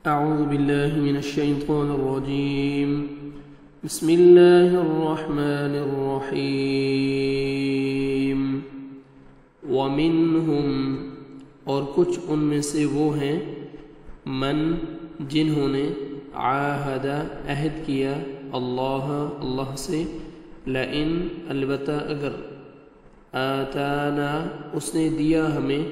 أعوذ بالله من الشيطان الرجيم بسم الله الرحمن الرحيم ومنهم اور کچھ ان میں سے وہ ہیں من جنہوں نے عاہد عہد کیا اللہ سے لئن البتہ اگر آتانا اس نے دیا ہمیں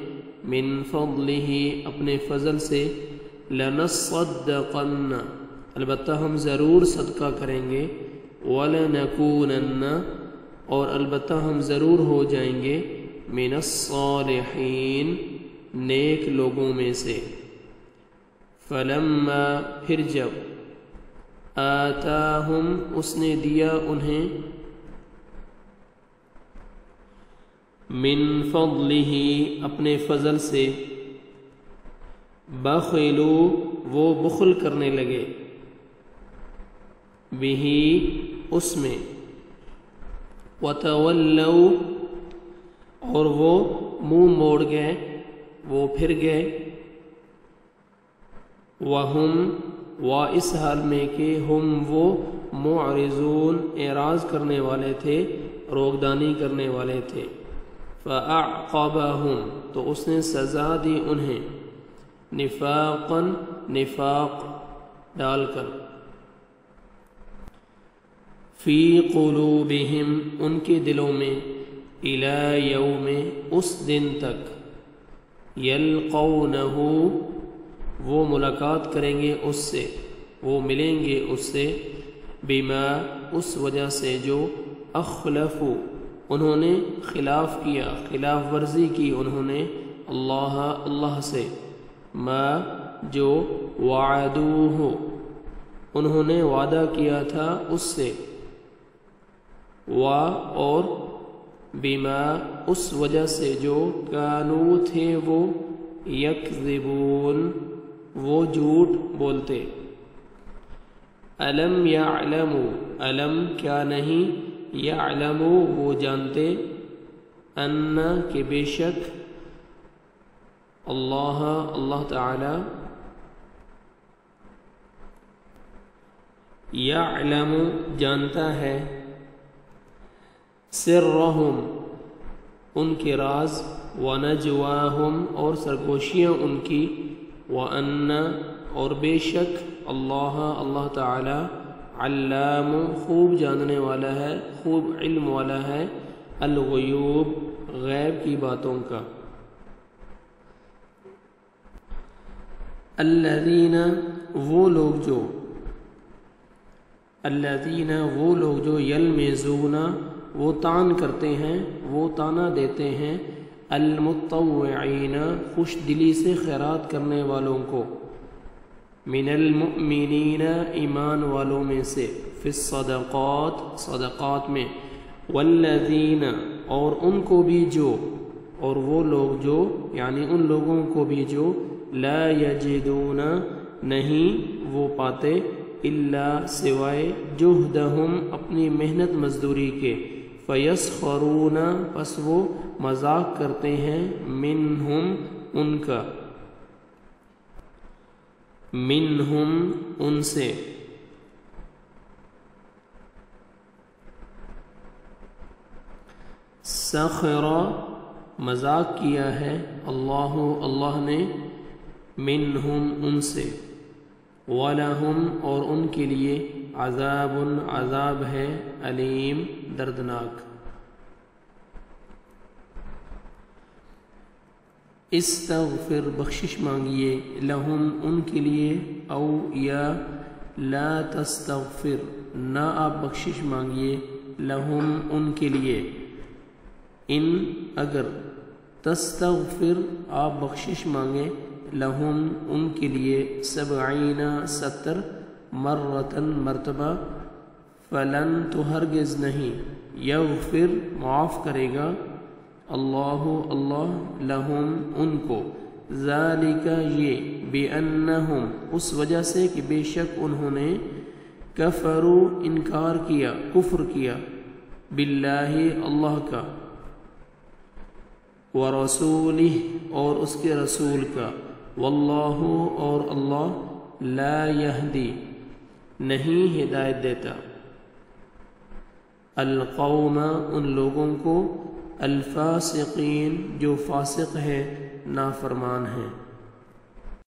من فضلہ اپنے فضل سے لنصدقن البتہ ہم ضرور صدقہ کریں گے ولنکونن اور البتہ ہم ضرور ہو جائیں گے من الصالحین نیک لوگوں میں سے فلما پھر جب آتاہم اس نے دیا انہیں من فضلہ اپنے فضل سے بخلو وہ بخل کرنے لگے بہی اس میں وتولوا اور وہ منہ موڑ گئے وہ پھر گئے وہم اس حال میں کہ ہم وہ معرضون اعراض کرنے والے تھے روگدانی کرنے والے تھے فأعقبہم تو اس نے سزا دی انہیں نفاقا نفاق ڈال کر فی قلوبہم ان کے دلوں میں الی یوم اس دن تک یلقونہ وہ ملاقات کریں گے اس سے وہ ملیں گے اس سے بما اس وجہ سے جو اخلفوا انہوں نے خلاف کیا خلاف ورزی کی انہوں نے اللہ سے ما جو وعدوہ انہوں نے وعدہ کیا تھا اس سے اور بما اس وجہ سے جو کانو تھے وہ یکذبون وہ جھوٹ بولتے علم یعلموا علم کیا نہیں یعلموا وہ جانتے ان کہ بے شک اللہ تعالی یعلم جانتا ہے سرہم ان کے راز ونجواہم اور سرگوشیاں ان کی وان اور بے شک اللہ تعالی علام خوب جاننے والا ہے خوب علم والا ہے الغیوب غیب کی باتوں کا الذین وہ لوگ جو یلمزون وہ تان کرتے ہیں وہ تانا دیتے ہیں المتطوعین خوش دلی سے خیرات کرنے والوں کو من المؤمنین ایمان والوں میں سے فی الصدقات صدقات میں والذین اور ان کو بھی جو اور وہ لوگ جو یعنی ان لوگوں کو بھی جو لا یجدون نہیں وہ پاتے الا سوائے جہدہم اپنی محنت مزدوری کے فیسخرون پس وہ مذاق کرتے ہیں منہم ان کا منہم ان سے سخر مذاق کیا ہے اللہ نے منہم ان سے وَلَهُمْ اور ان کے لیے عذاب ہے علیم دردناک استغفر بخشش مانگیے لہم ان کے لیے او یا لا تستغفر نہ آپ بخشش مانگیے لہم ان کے لیے ان اگر تستغفر آپ بخشش مانگیں لہم ان کے لیے 70 مرتبہ فلن تو ہرگز نہیں یغفر معاف کرے گا اللہ لہم ان کو ذالک یہ بأنہم اس وجہ سے کہ بے شک انہوں نے کفروا انکار کیا کفر کیا باللہ اللہ کا ورسولہ اور اس کے رسول کا واللہ اور اللہ لا یہدی نہیں ہدایت دیتا، القوم ان لوگوں کو، الفاسقین جو فاسق ہیں، نافرمان ہیں۔